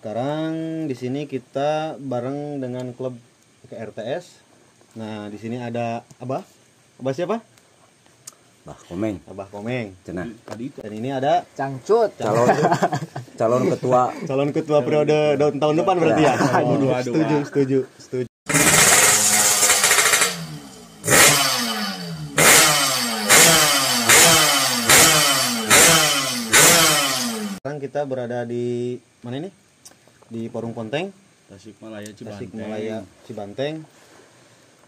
Sekarang di sini kita bareng dengan klub RTS. Nah, di sini ada Abah. Abah siapa? Bah Komeng. Abah Komeng. Cenah. Dan ini ada Cangcut. Calon ketua. calon ketua periode tahun depan berarti ya. Setuju. Sekarang kita berada di mana ini? Di Parung Ponteng, Tasikmalaya Cibanteng.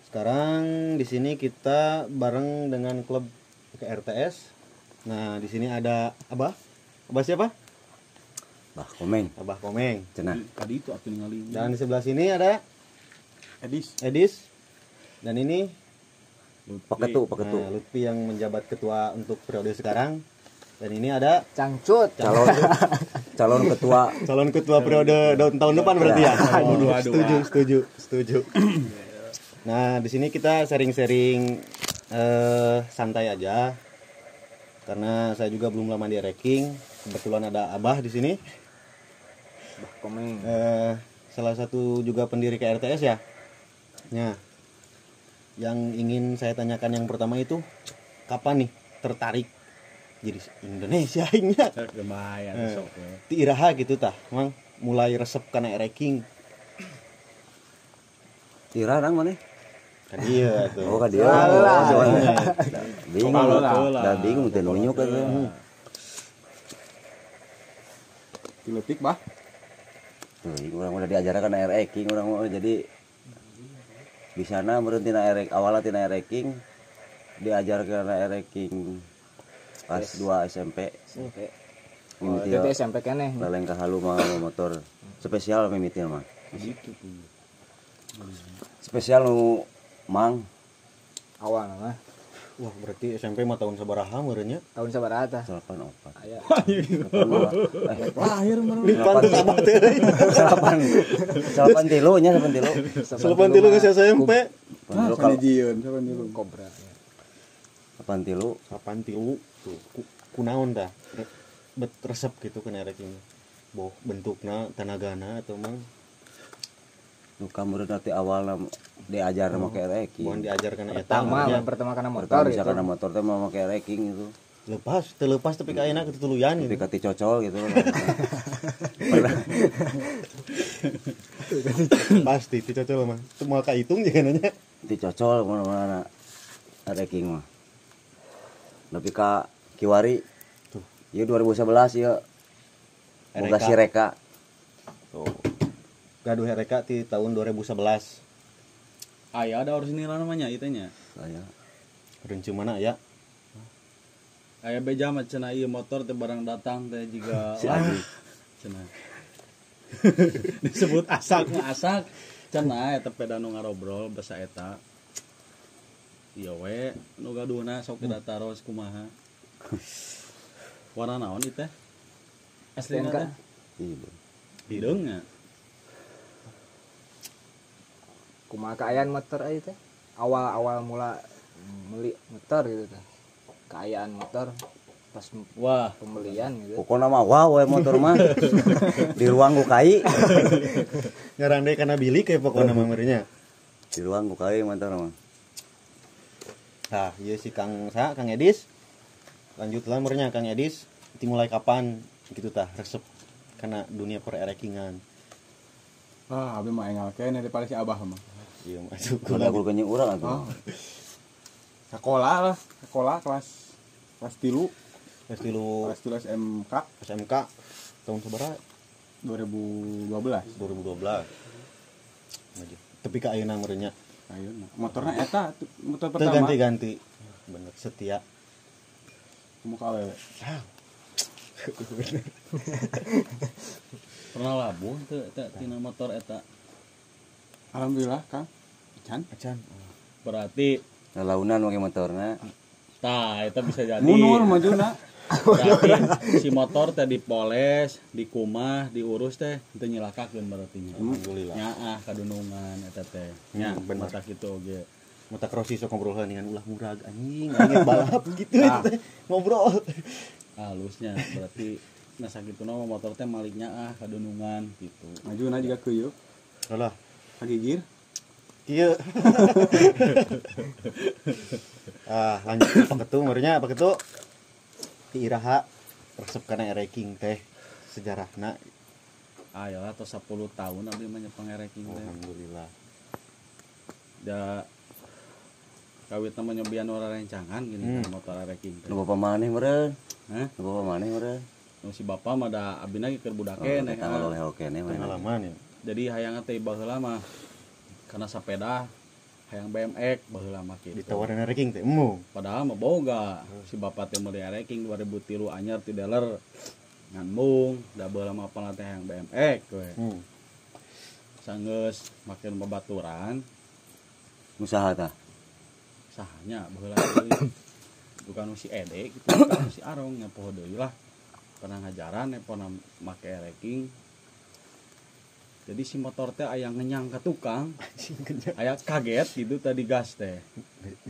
Sekarang di sini kita bareng dengan klub RTS. Nah, di sini ada Abah. Abah siapa? Bah Komeng. Abah Komeng. Cenah. Dan di sebelah sini ada Edis. Dan ini Peketu. Nah, Lutfi yang menjabat ketua untuk periode sekarang. Dan ini ada Cangcut. Calon ketua periode tahun depan berarti ya. Setuju. Nah, di sini kita sharing-sharing santai aja. Karena saya juga belum lama di ranking. Kebetulan ada Abah di sini. Komeng. Salah satu juga pendiri KRTS ya. Nah, yang ingin saya tanyakan yang pertama itu kapan nih tertarik jadi Indonesia nya? Lumayan sok ya. Ti iraha gitu tah, Mang mulai resep kana ranking. Tira nang maneh? Kan iya tuh. Oh ka dia. Bingung. Da bingung teh nunjuk eta. Pilotik bah. Tuh, urang udah diajarkan na ranking urang mau jadi di sana meureun tina awalna tina ranking diajarkeun na ranking pas 2 SMP. Oh, itu SMP keneh. Laleng ka halu mah motor spesial mimitian mah. Gitu tuh. Spesial nu mang Awal mah. Wah, berarti SMP mah tahun sabaraha meureun nya? Tahun sabaraha tah? 84. Aya. Lahir meureun. Lipan teu abah teh. 83 nya 83 geus SMP. Kalau jieun siapa nih Kobra. 83 tuh kunaon tah? Resep gitu kana ranking. Boh bentukna, tenagana atau mang nu kameureun teh awalna diajar make ranking. mohon diajarkan eta Pertama kana motor Pertama itu. misalkan motor teh mau make ranking itu. lepas tapi kayaknya ketuluyan Tapi gitu. kati cocol gitu. Pasti dicocol mah. Itu mau kahitung juga nanya. Dicocol mana-mana ranking mah. Tapi ka Kiwari tuh. Ieu 2011 ieu. Boga si Reka. Tuh. Gaduh Reka di tahun 2011. Aya ada orisinal namanya itanya. Saya Rencu mana ya? Aya beja mah cenah ieu motor teh barang datang teh jiga si Adi. cenah. Disebut asak cenah eta peda nu ngarobrol basa eta. Ieu we nu gaduhna sok kita taros kumaha. Warna naon ieu teh? Aslina teh Iya. hideung nya. Kumaha kaayaan motor aya teh? Awal mula meuli motor gitu teh. Kaayaan motor pas Wah, pembelian gitu. Pokona mah wow we motor mah. Di ruang gukai. Ngarandai kana bilik kayak pokoknya mah meureunnya. Di ruang gukai motor mah. Nah, ieu si Kang Edis. Lanjutlah meureunnya Kang Edis. Ti mulai kapan gitu tah resep kana dunia per-rankingan. abi mah engal kene daripada si Abah mah. Iya masuk. Udah aku kenyang urang atuh. Sekolah kelas 3 Tes tilu kelas SMK SMK tahun sabaraha? 2012. 2012. Tapi ka ayeuna meureunnya Ayeuna motorna eta motor teu pertama. ganti-ganti. Bener setia. Muka awewe. Pernah labuh teu eta tina motor eta. Alhamdulillah, Kang. Acan. Berarti Lalaunan make motorna. tah eta bisa jadi. Mundur majuna. Berarti si motor teh dipoles, dikumah, diurus teh teu nyilakakeun berarti nya. Alhamdulillah. Nyaah kadunungan eta teh. Nya bener. mata kitu oge. Mata crossi sok ngobrol dengan ulah murag anjing balap gitu teh ngobrol. Halusnya berarti nah sakituna motor teh maliknya kadunungan gitu. Majuna juga keuyeuk. Alah, Kagigir. kieu. Lanjut paketu meureunnya paketu ti iraha resep kana ereking teh sejarahna. Ya atau 10 tahun abdi mah nyepeng ereking teh. Alhamdulillah. Da kawit nama nyobian orang rencangan gini kan motor ereking teh. Nu bapak maneh meureun. Hah? Nu bapak maneh meureun. Nu si bapa mah da abdina ge keur budak keneh. Tanggal oleh kene mah. Pengalaman ya. Jadi hayang teh baheula mah karena sepeda hayang BMX baheula mah kitu. Ditawarin ereking teh emu. Padahal mah boga si bapa teh meuli ereking 2003 anyar ti dealer ngambung da baheula mah apal teh hayang BMX we. Sanggeus make babaturan Usaha tah. sahanya baheula deui. Bukan si Ede gitu bukan si Arong ngepoh deui lah. Pernah ngajaran pernah make ereking. Jadi si motor teh aya ngenyang ka tukang. Aya kaget gitu tadi gas teh.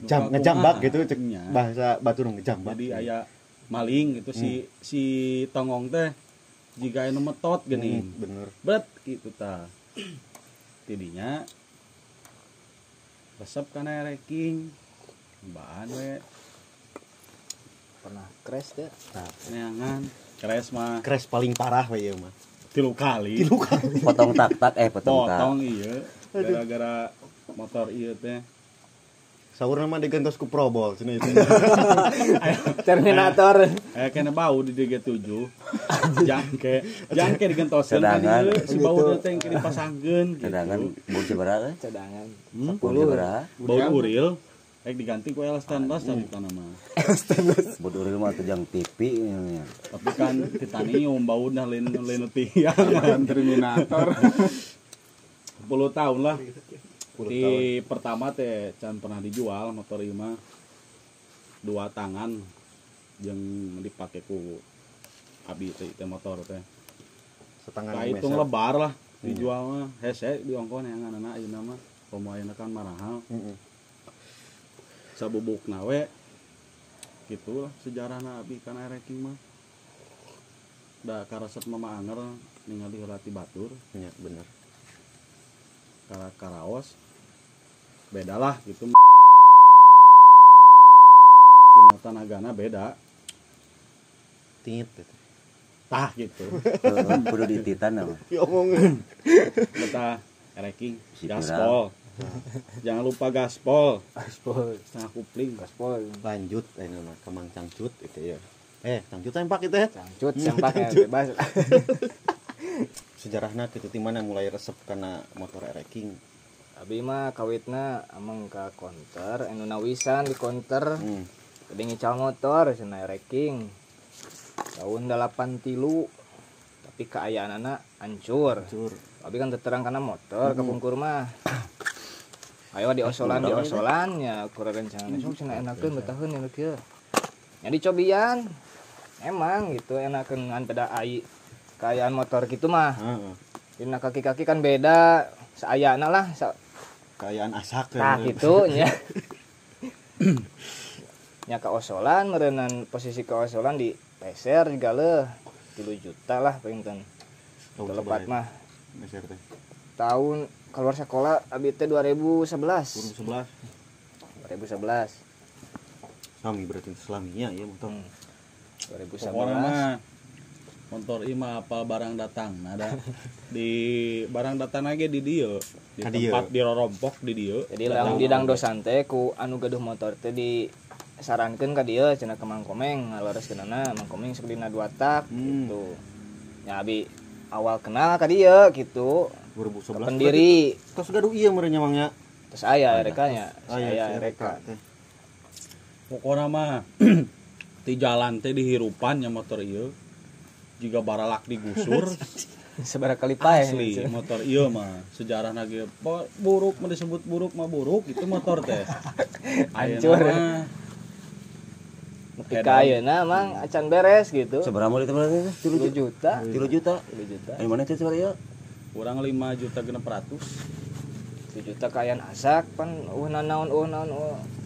Ngejambak gitu cek Nya. bahasa Batur ngejambak. Jadi aya maling gitu si tongong teh jika anu metot geuning. Bener. Bet gitu tah. Tidinya resep kana ereking. Mbaan we Pernah crash teh. neangan kres mah Crash paling parah we ieu mah. 3 kali. Potong tak potong tak. Potong iya gara-gara motor ieu teh. Saurna mah digantos ku probol cenah itu. Terminator. Kena bau di DG7. Jangke digentoseun kan Cadangan. ieu si bau teh engke dipasangkeun gitu. Cadangan bau sabaraha? Cadangan. Bau sabaraha? Bau uril diganti ku elastandas sabutana mah. Bau uril mah teh jang TV nya. Tapi kan titanium bauna lain tiang. Terminator. 10 tahun lah. Di pertama teh can pernah dijual motor ieu mah 2 tangan yang dipake ku abi teh motor teh. Setengah Nah, hitung lebar lah dijual mah hese di ongkon yang anak ayeuna mah komo ayeuna kan mahal. Sabubukna we gitulah sejarahna abi kana ereking mah. Da karesep mama anger ningali heula ti batur Ya, bener. karaos beda lah gitu. Tina tanagana beda Tingit gitu. tah gitu. Kudu dititan mah. Diomongin. Kita ereking Si gaspol. Jangan lupa gaspol Gaspol. setengah kupling. Gaspol. Lanjut ini mah ke Mang Cangcut itu ya. Cangcut sempak itu ya. Cangcut sampaknya bebas. Sejarahna kitu ti mana mulai resep kana motor ereking. Abi mah kawitna amang ka konter, anu nawisan di konter. Tadi ngical motor cenah ereking. Tahun 83. Tapi kaayaanana hancur. Abi kan terang kana motor kapungkur mah. Ayo diosolan ya kurang rencana sok cenah enakeun betaheun anu kieu. Nya dicobian. Emang gitu enakeun ngan peda ai kaayaan motor gitu mah. Dina kaki-kaki kan beda saayana lah Kaayaan asak nah gitu nya. Nya kaosolan meureunnan posisi kaosolan di peser juga leuh 3 juta lah pengen telepat mah. Meser teh. Tahun keluar sekolah abi teh 2011. 2011. 2011. Sami berarti selaminya ya motor. 2011. Pokoknya mah motor ima apa barang datang ada di barang datang lagi di dieu di tempat di rorompok di dieu. Jadi lamun didang dosan teh ku anu gaduh motor teh disarankeun ka dieu cenah ke Mang Komeng ngalereskeunana Mang Komeng sok dina 2 tak gitu. Nya abi awal kenal ka dieu gitu. 2011. Pendiri Tos gaduh ieu meureun nyamangnya. terus aya rekanya. Aya reka. Pokoknya mah di jalan teh dihirupan nya motor ieu juga baralak digusur. Seberapa kali pae Asli motor ieu mah sejarah lagi buruk mah disebut buruk mah buruk itu motor teh. hancur. Nepi ka ayeuna mang acan beres gitu. Sabaraha mobil teh berarti? 3 juta. 3 juta. 3 juta. Ai mana teh sabaraha? Kurang 5 juta genep ratus. 7 juta kaayaan asak pan naon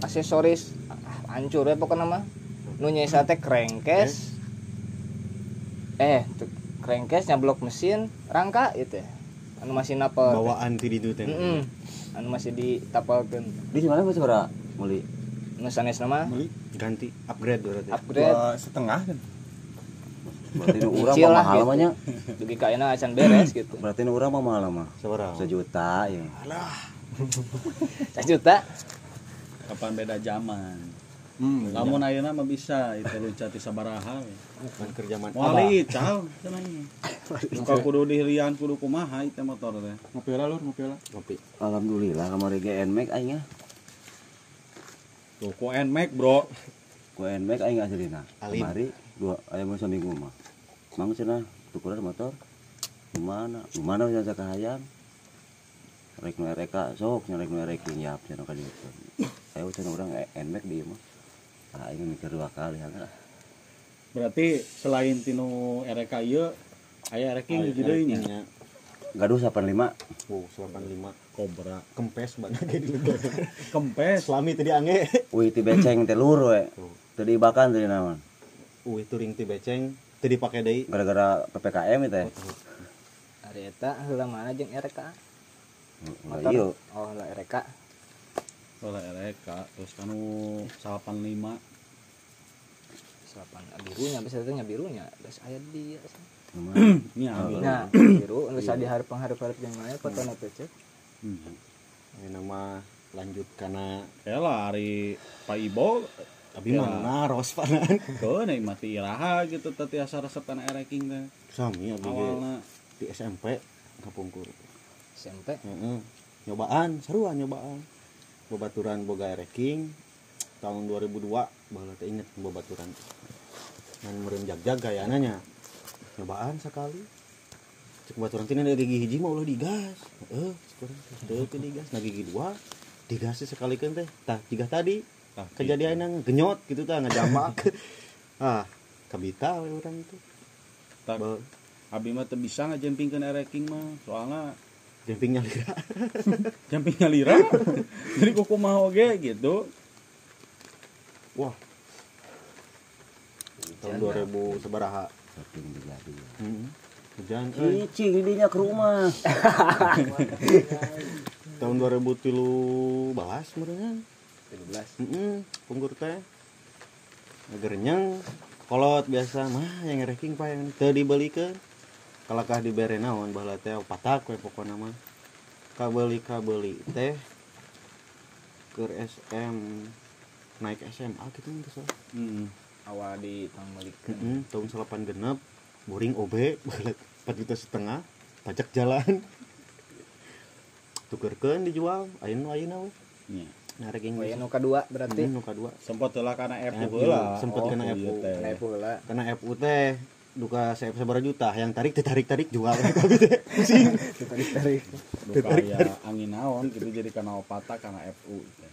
aksesoris hancur we pokona mah. Nu nyesa teh krengkes. Crankcase nyablok mesin rangka itu anu masih napal bawaan ti ditu teh. anu masih ditapalkeun Di mana masih ora meuli? nu sanes nama Beli Ganti upgrade berarti. upgrade 2,5 kan. Berarti nu urang Kecil mah lah mahal gitu. mah nya. dugi ka ayeuna acan beres gitu Berarti nu urang mah mahal mah. Sabaraha? 1 juta ya. 1 juta Kapan beda zaman. Lamun ayeuna mah bisa itu luncat ti sabaraha we. Kan kerja man. Wali cal cenah. Suka kudu dihilian kudu kumaha ieu motor teh. Ngopi lah lur, ngopi lah. Kopi. Alhamdulillah kamari ge NMAX aing nya. Tuh ku NMAX, Bro. Ku NMAX aing aslina. Alim. Kamari 2 aya mah saminggu mah. Mang cenah tukuran motor. Di mana? Di mana nya sakahayang. Rek nu RK sok nya rek nu RK nyiap cenah ka dieu. Ayo cenah urang NMAX di ieu mah. Ah aing mikir 2 kali hangga. Berarti selain tinu RK ieu aya RK hiji deui nya. Gaduh 85. Oh, 85. Cobra. Kempes banget ge di leugar. Kempes. Selami tadi ange. Wih ti beceng teh lur we. Teu diibakan teh naon. Itu ring ti beceng teu dipake deui. Gara-gara PPKM teh. ari eta heula mana jeung RK Motor. Iya. oh lah RK Soalnya RK terus kanu 85 salapan birunya bisa teh nya birunya geus aya di dieu nya nah biru geus adi hareup-hareup jeung mana fotona teh cek Ini nama lanjut karena ya lah hari Pak Ibo abi mah naros panan. keun ai mati iraha gitu teh asa resep kana ereking teh Sami abi ge awalna di SMP kapungkur. SMP Heeh. Nyobaan, seruan nyobaan. Babaturan boga ereking tahun 2002 baheula teh inget babaturan. Ngan meureun jag-jag gayana nya. Nyobaan sekali. Cek baturan tina ada gigi hiji mah ulah digas. Heeh, sekurang teu ke digas, nah gigi dua digas sekalikeun teh. Tah jiga tadi tah kejadian genyot gitu tah ngajambak. Ah, kabita we urang itu. tak abi mah teu bisa ngajempingkeun ereking mah soalna Jempingnya lira. jempingnya lira jadi kumaha oge gitu. Wah. Tahun 2000 sabaraha? Saking dijadi. Hujan Cicing didinya ke rumah. tahun 2013 meureun. 13 Pungkur teh. Agernyang kolot biasa mah yang ranking pa yang teu dibelikeun. Kalakah dibere naon baheula teh patak we pokona mah. Kabeli teh keur SM naik SMA gitu mah salah. awal di pangmelikeun Tahun 8 genep boring OB baheula 4,5 juta pajak jalan. Tukerkeun dijual ayeuna we. Nya Nah ranking oh ya nu kadua berarti nu kadua. sempat heula kana FU FU, heula sempet kena iya FU. teh. kena pula Karena FU teh duka saya seberapa juta yang tarik jual tapi teh pusing tarik duka aya angin naon gitu jadi kana opata kana FU teh.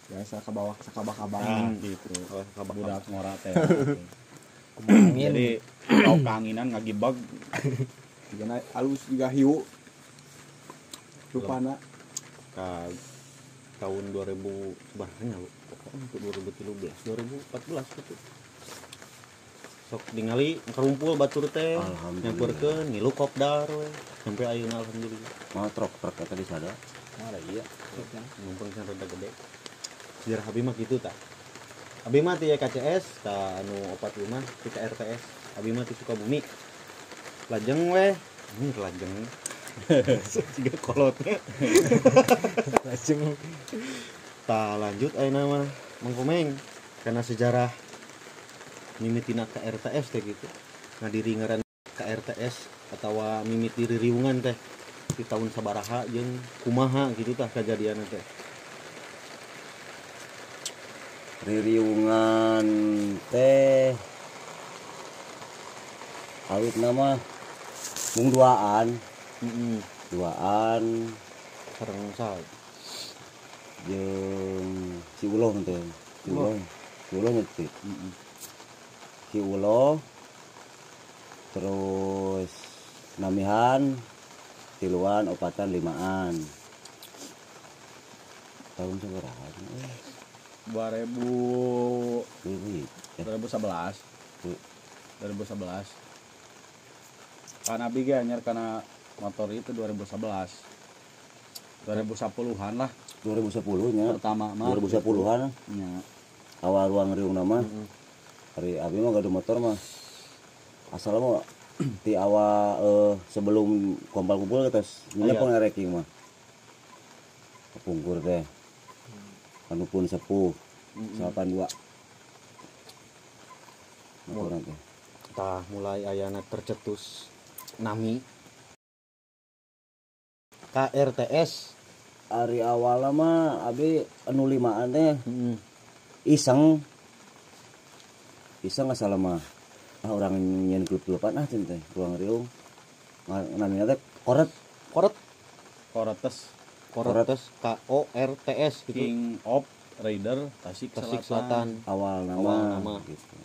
Biasa ke bawah sakabah-kabah. Nah, gitu. Budak ngora teh. angin Jadi kalau keanginan ngagibag Digana alus juga hiu. Rupana ka tahun 2000 sebenarnya lu pokoknya untuk 2013 gitu sok ningali kerumpul batur teh Alhamdulillah. nyamperkeun ngilu kopdar we sampai ayeuna alhamdulillah Mau truk eta di sada. ada iya numpang can rada gede sejarah abi mah kitu tah abi mah ti KCS ka anu 45 ti RTS abi mah ti Sukabumi lajeng we lajeng siga kolotnya lajeng tak lanjut ayeuna mah mengkomeng karena sejarah mimitina ke RTS teh gitu ngadiri ngaran ke RTS atau mimiti ririungan teh di tahun sabaraha jeung kumaha gitu tah kejadian teh Ririungan teh awit nama mung duaan sareng sal jeung si Uloh teh. Si Uloh nyetik. Si Uloh terus namihan tiluan opatan limaan tahun sabaraha 2000 2011 2011 Karena abi ge anyar karena motor itu 2010-an lah 2010 nya pertama mah 2010-an nya. awal ruang riung nama hari abi mah gaduh motor mah asal mah di awal sebelum kompal kumpul terus nyenyap Iya. ngereking mah kepungkur teh anu pun sepuh misalkan dua motoran teh tah mulai ayana tercetus nami KRTS. hari awal mah abi anu limaan teh iseng asal mah orang nyen klub-kluban cen teh ruang riung namanya teh koret Koretes Koretes KORTS gitu. King of Raider Tasik Tasik Selatan. Selatan. awal Awal nama nama. gitu.